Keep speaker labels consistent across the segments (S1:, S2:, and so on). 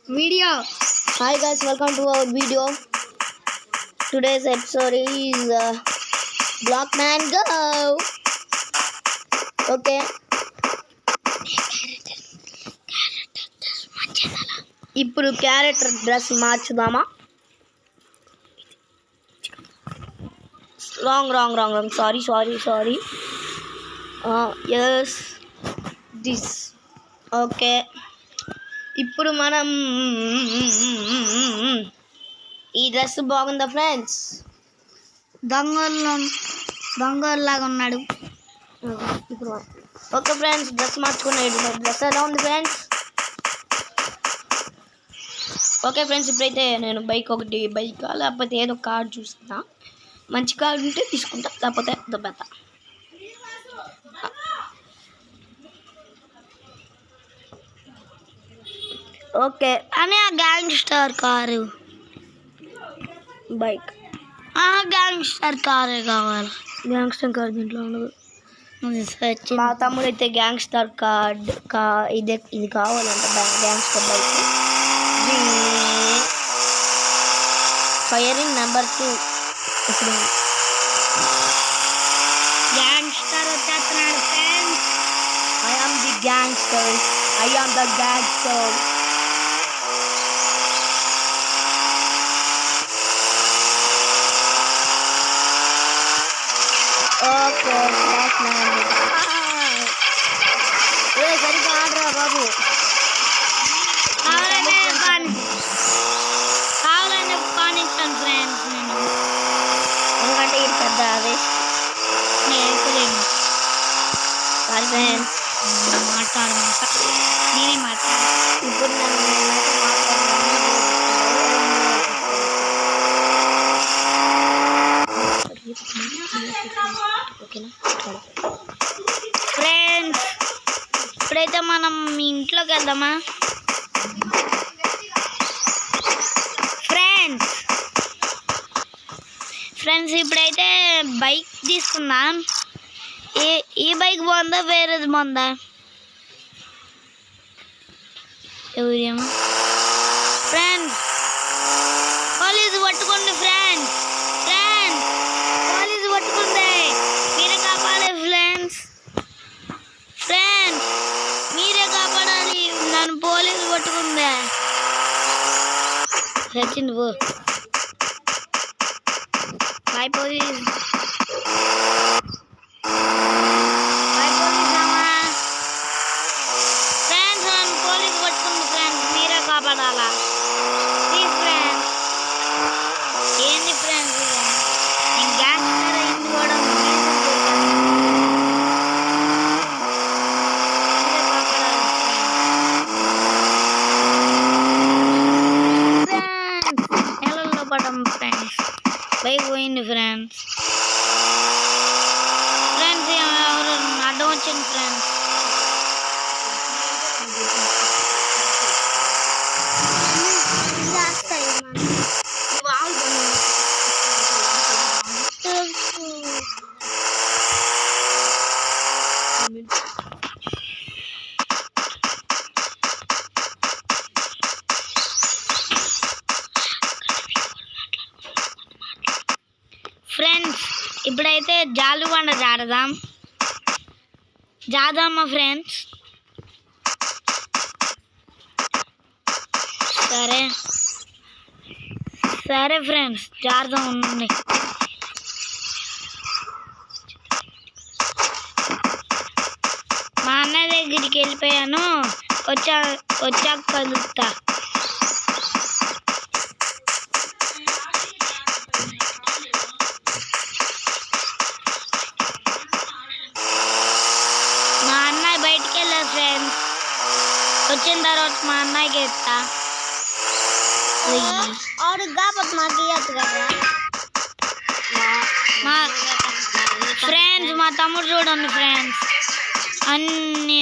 S1: video.
S2: Hi guys, welcome to our video. Today's episode is Blockman Go. Okay. ఇప్పుడు character dress మార్చుదామా? Wrong sorry yes this okay. ఇప్పుడు మనం ఈ dress బాగుందా friends?
S1: దొంగలాగా ఉన్నాడు.
S2: ఇప్పుడు ఓకే ఫ్రెండ్స్, డ్రెస్ మార్చుకునేది. డ్రెస్ ఎలా ఉంది ఫ్రెండ్స్? ఓకే ఫ్రెండ్స్, ఇప్పుడైతే నేను బైక్ లేకపోతే ఏదో కార్ చూస్తున్నా. మంచి కార్ ఉంటే తీసుకుంటా, లేకపోతే దెబ్బతా. ఓకే
S1: అని ఆ గ్యాంగ్స్టర్ కారు
S2: బైక్,
S1: గ్యాంగ్స్టర్ కారే కావాలి.
S2: గ్యాంగ్స్టర్ కార్ దీంట్లో ఉండదు. మా తమ్ముడు అయితే గ్యాంగ్స్టర్ ఇది కావాలంట. Gangster bike firing number 2.
S1: Gangster వచ్చేస్తున్నాడు friends.
S2: I am the gangster. Okay, that's man. సరిగ్గా ఆడరా బాబు.
S1: కావాలనే పానిస్తాను ఫ్రెండ్స్. నేను
S2: ఎందుకంటే ఇది పెద్ద ఆవేశం.
S1: నేర్పలేను.
S2: ఫ్రెండ్స్
S1: నేనే మాట్లాడు.
S2: ఇప్పుడు
S1: ఫ్రెండ్స్, ఇప్పుడైతే మనం మీ ఇంట్లోకి వెళ్దామా? ఫ్రెండ్స్ ఇప్పుడైతే బైక్ తీసుకుందాం. ఈ బైక్ బాగుందా, వేరేది బాగుందా? ఎవరేమో ఫ్రెండ్స్, పోలీసు పట్టుకోండి. ఫ్రెండ్స్ పోలీసు పట్టుకుంది. మీరే కాపాడాలి ఫ్రెండ్స్ మీరే కాపాడాలి. నన్ను పోలీసు పట్టుకుంది. వచ్చింది పో. Bye police. కాపాడాలా? Please friends. ఏంది ఫ్రెండ్స్, నేను గ్యాంగ్స్టర్ అయింది కూడా నెలల్లో పడము ఫ్రెండ్స్. బైక్ పోయింది ఫ్రెండ్స్. ఎవరు అడ్డం వచ్చింది ఫ్రెండ్స్. ఫ్రెండ్స్ ఇప్పుడైతే జాలుబండ జాదామా ఫ్రెండ్స్? సరే ఫ్రెండ్స్, జాగ్రత్త ఉండండి. మా అన్నయ్య దగ్గరికి వెళ్ళిపోయాను. వచ్చాక కలుగుతా. మా అన్నయ్య బయటికి వెళ్ళారు ఫ్రెండ్స్. వచ్చిన తర్వాత మా అన్నయ్యకి ఎత్తా. ఫ్రెండ్స్ మా తమ్ముడు చూడండి ఫ్రెండ్స్, అన్ని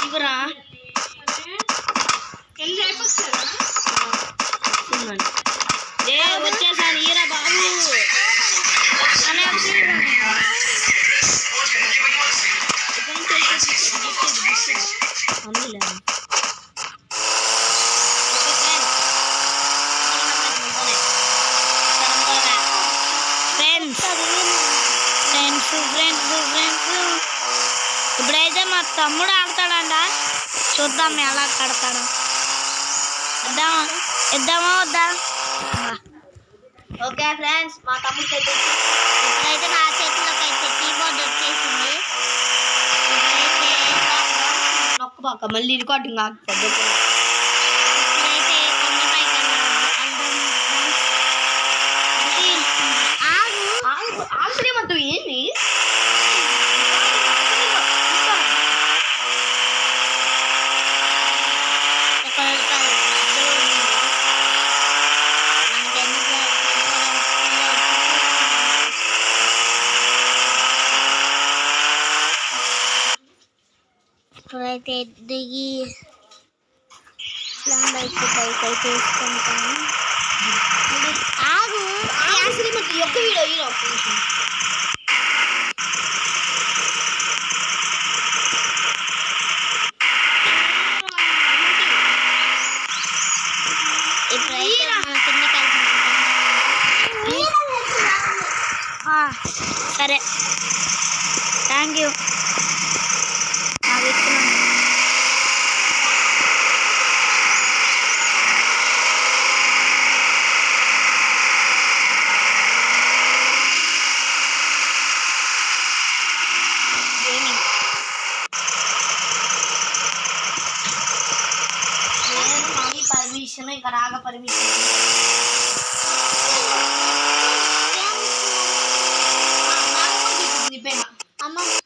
S1: ఇవరా వచ్చేసాను. ఈరా బాబు చూద్దాం ఎలా కడతాడు. ఇద్దామా వద్దా?
S2: ఓకే ఫ్రెండ్స్, మా తమ్ముడికి అయితే
S1: ఇప్పుడైతే నా చేతిలోకి అయితే కీబోర్డ్ వచ్చేసింది. ఇప్పుడైతే
S2: నొక్కబాక, మళ్ళీ రికార్డింగ్ ఆగుతుంది.
S1: ఇప్పుడైతే కొండపైకి వెళ్దాం.
S2: ఆశ్రమంతో ఏంది?
S1: ఇప్పుడైతే దిగి బైక్ అయితే వేసుకుంటాను. ఆగు,
S2: ఆశ్రమంతో యొక్క వీడియో
S1: ఇప్పుడైతే మనం కిందకి వెళ్తున్నాం. సరే, థ్యాంక్ యూ. నాకు ఇస్తున్నాను.
S2: పర్మిషన్ ఇంకా రాగా పర్మిషన్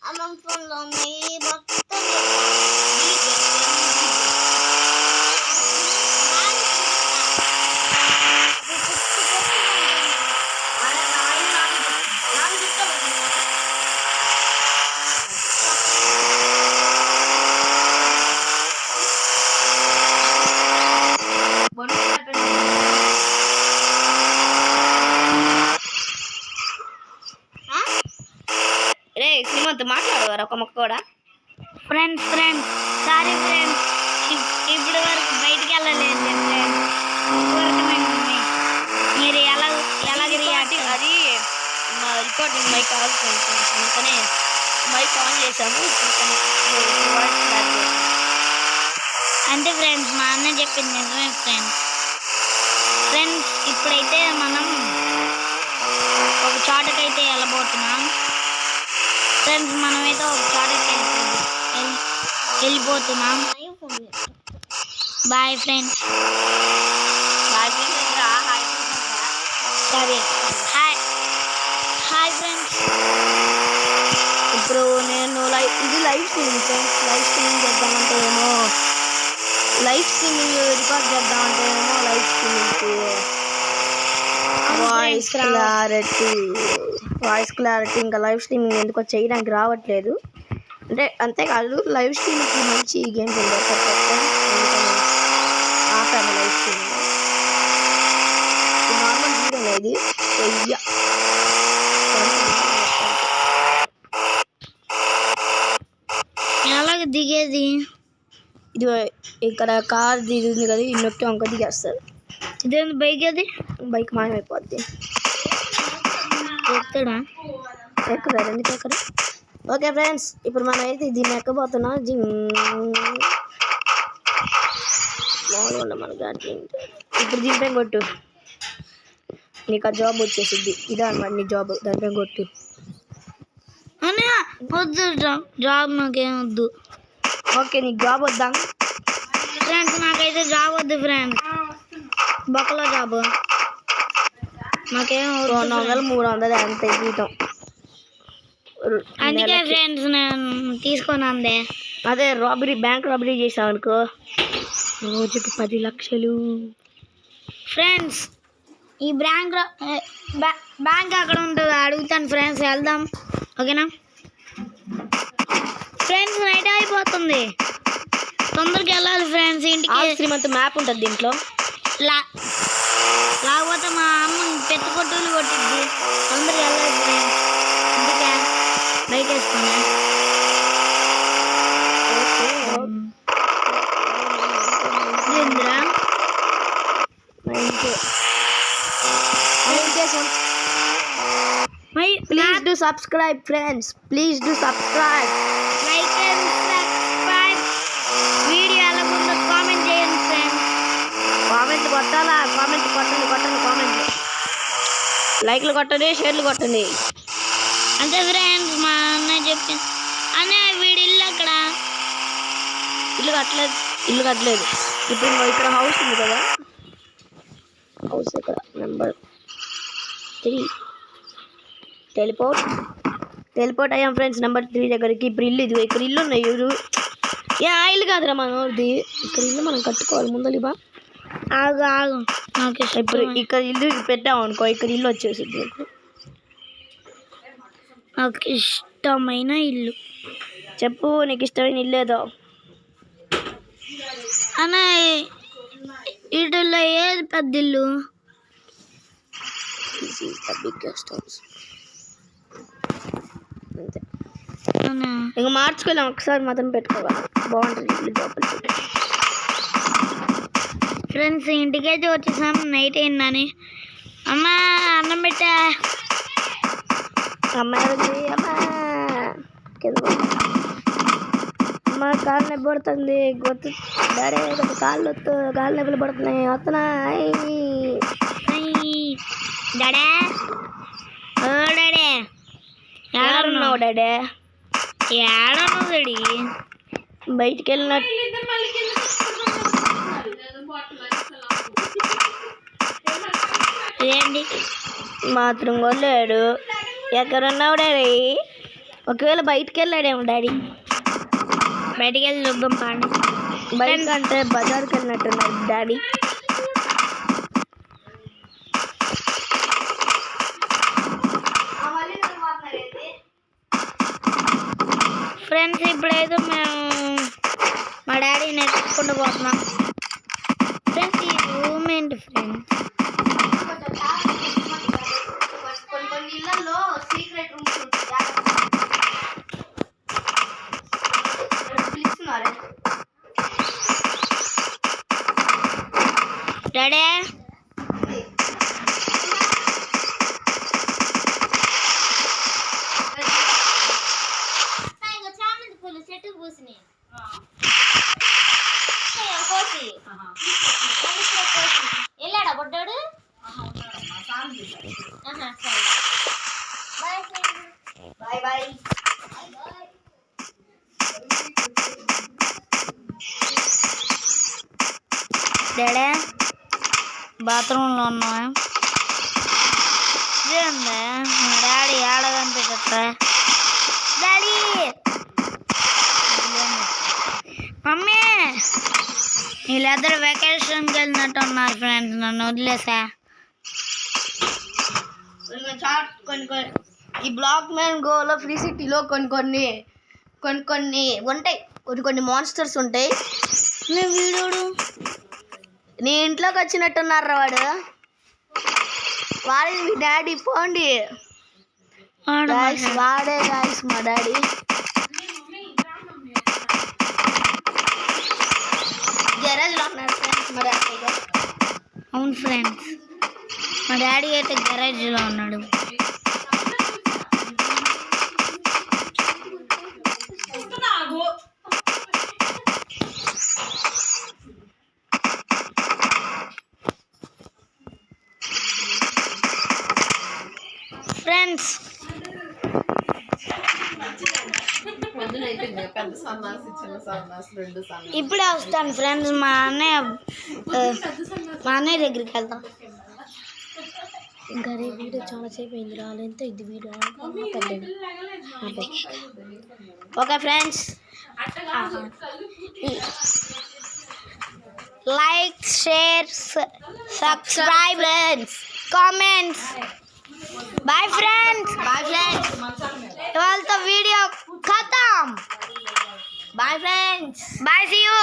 S1: అమ్మ ఫోన్లో ఉన్నాయి మొత్తం.
S2: రే శ్రీమంత్ మాట్లాడేవారు ఒక మొక్క కూడా.
S1: ఫ్రెండ్స్ సారీ ఫ్రెండ్స్, ఇప్పుడు వరకు బయటికి వెళ్ళలేదు ఫ్రెండ్స్. మీరు ఎలా రియాక్ట్?
S2: అది మా రికార్డింగ్ మైక్ ఆఫ్ అందుకనే మైక్ ఆన్ చేసాము.
S1: అంతే ఫ్రెండ్స్, మా అన్న చెప్పింది నిజమే ఫ్రెండ్స్. ఇప్పుడైతే మనం ఒక చోటకైతే వెళ్ళబోతున్నాం ఫ్రెండ్స్. మనమైతే ఒక చోటకి వెళ్ళిపోతున్నాం. Bye friends. సరే, హాయ్ ఫ్రెండ్స్.
S2: ఇప్పుడు నేను ఇది live streaming friends. Live streaming చేద్దామంటే ఏమో లైవ్ స్ట్రీమింగ్ రికార్డ్ చేద్దామంటే ఏమో లైవ్ స్ట్రీమింగ్కి వాయిస్ క్లారిటీ ఇంకా లైవ్ స్ట్రీమింగ్ ఎందుకో చేయడానికి రావట్లేదు. అంటే అంతేకాదు లైవ్ స్ట్రీమింగ్కి మంచి గేమ్స్ ఆపాను. లైవ్ స్ట్రీమింగ్ నార్మల్ వీడియో ఇది
S1: ఎలాగ దిగేది?
S2: ఇది ఇక్కడ కార్ దిగుతుంది కదా, ఈ నొక్కి వంక దిగేస్తారు.
S1: ఇదేంటి బైక్? అది
S2: బైక్ మాయమైపోద్ది.
S1: ఎక్కడా
S2: ఎక్కుతారు, ఎందుకు ఎక్కరు? ఓకే ఫ్రెండ్స్, ఇప్పుడు మనం అయితే దీన్ని ఎక్కబోతున్నాం. మామూలుగా మన గాడి ఇప్పుడు దీనిపై కొట్టు, నీకు ఆ జాబ్ వచ్చేసింది. ఇదే అనమాట నీ జాబ్, దానిపై కొట్టు.
S1: వద్దు, జాబ్ నాకేం వద్దు.
S2: ఓకే, నీకు జాబ్ వద్దా
S1: ఫ్రెండ్స్? నాకైతే జాబ్ వద్దు ఫ్రెండ్స్. బొక్కలో జాబ్ నాకేం
S2: 200-300 ఎంత జీతం.
S1: అందుకే ఫ్రెండ్స్ నేను తీసుకొని అందే.
S2: అదే బ్యాంక్ రాబరీ చేసావు అనుకో, రోజుకి 10 లక్షలు.
S1: ఫ్రెండ్స్, ఈ బ్యాంక్ అక్కడ ఉంటుంది, అడుగుతాను ఫ్రెండ్స్. వెళ్దాం, ఓకేనా ఫ్రెండ్స్? నైట్ అయిపోతుంది, తొందరగా వెళ్ళాలి ఫ్రెండ్స్ ఇంటికి.
S2: శ్రీమంత్ మ్యాప్ ఉంటుంది దీంట్లో.
S1: లేకపోతే మా అమ్మ పెద్ద కొట్టులు కొట్టిద్ది. తొందరగా వెళ్ళాలి ఫ్రెండ్స్, అందుకే బైక్ వేసుకున్నా.
S2: Please do subscribe friends, please do subscribe.
S1: Like and subscribe. Video
S2: కొట్టాలా కామెంట్ కొట్టండి కామెంట్ లైక్లు కొట్టండి షేర్లు కొట్టండి.
S1: అంతే ఫ్రెండ్స్. మా అన్నయ్య చెప్పింది అన్నయ్య వీడి ఇల్లు అక్కడ.
S2: ఇల్లు కట్టలేదు. ఇప్పుడు ఇక్కడ హౌస్ ఉంది కదా, హౌస్ ఇక్కడ నెంబర్ 3 టెలిపోర్ట్ అయ్యాం ఫ్రెండ్స్ నెంబర్ 3 దగ్గరికి. ఇప్పుడు ఇల్లు ఇది, ఇక్కడ ఇల్లు ఉన్నాయి. ఇల్లు కాదురా మనది, ఇక్కడ ఇల్లు మనం కట్టుకోవాలి ముందలి బా.
S1: ఆగు నాకు
S2: ఇప్పుడు ఇక్కడ ఇల్లు పెట్టాము అనుకో, ఇక్కడ ఇల్లు వచ్చేసింది.
S1: నాకు ఇష్టమైన ఇల్లు
S2: చెప్పు, నీకు ఇష్టమైన ఇల్లు ఏదో.
S1: అన్న వీటిల్లో ఏది పెద్ద ఇల్లు?
S2: This is the biggest house. అంతే, ఇంకా మార్చుకోలేం, ఒకసారి మాత్రం పెట్టుకోవాలి. బాగుంటుంది ఇల్లు లోపల.
S1: ఫ్రెండ్స్ ఇంటికైతే వచ్చేసాం, నైట్ అయిందని. అమ్మా అన్నం పెట్టా.
S2: అమ్మాయి అమ్మ కాళ్ళు నొప్పి పడుతుంది. గొత్తు డాడీ కాళ్ళు నొప్పులు పడుతున్నాయి. వస్తున్నాయి
S1: డాడే. ఓ డాడే,
S2: ఏడున్నావు డాడీ?
S1: ఏడన్నావు డాడీ?
S2: బయటికి వెళ్ళినట్టు.
S1: ఏంటి
S2: బాత్రూమ్ వెళ్ళాడు. ఎక్కడున్నావు డాడీ? ఒకవేళ బయటికి వెళ్ళాడేమో డాడీ.
S1: బయటికి వెళ్ళి చూద్దాం పాండి.
S2: బయట అంటే బజార్కి వెళ్ళినట్టున్నాడు డాడీ.
S1: ఫ్రెండ్స్ ఇప్పుడైతే మేము మా డాడీని ఎత్తుకుంటూ పోతున్నాం. ఫ్రెండ్స్ ఈ రూమ్ ఏంటి ఫ్రెండ్స్?
S2: కొన్ని ఇళ్లలో సీక్రెట్ రూమ్స్ ఉంటాయి.
S1: డాడీ చెట్టు పూసినాయి. వెళ్ళాడా బొడ్డాడు?
S2: Bye bye.
S1: డాడీ బాత్రూంలో ఉన్నావా? ఇదేందా మా డాడీ ఏడగనిపించట్రా? డాడీ మమ్మీ వీళ్ళిద్దరు వెకేషన్కి వెళ్ళినట్టు ఉన్నారు ఫ్రెండ్స్. నన్ను వదిలేసా.
S2: ఈ బ్లాక్ మ్యాన్ గోలో ఫ్రీ సిటీలో కొన్ని ఉంటాయి. కొన్ని మాన్స్టర్స్ ఉంటాయి.
S1: నేను వీడోడు
S2: నీ ఇంట్లోకి వచ్చినట్టున్నారా వాడు? వాడి మీ డాడీ. పోండి వాడే గాయస్ మా డాడీ. గెరాజ్లో ఉన్నారు ఫ్రెండ్స్ మా డాడీ.
S1: అవును ఫ్రెండ్స్, మా డాడీ అయితే గెరాజ్లో ఉన్నాడు. ఫ్రెండ్స్ ఇప్పుడే వస్తాను ఫ్రెండ్స్. మా అన్నయ్య దగ్గరికి వెళ్తాం.
S2: ఇంకా రేపు వీడియో చాలాసేపు అయింది రాలేంతో ఇది video. Okay friends,
S1: like share subscribe comments. Bye friends. ఇవాళతో వీడియో ఖతం.
S2: Bye friends.
S1: Bye, see you.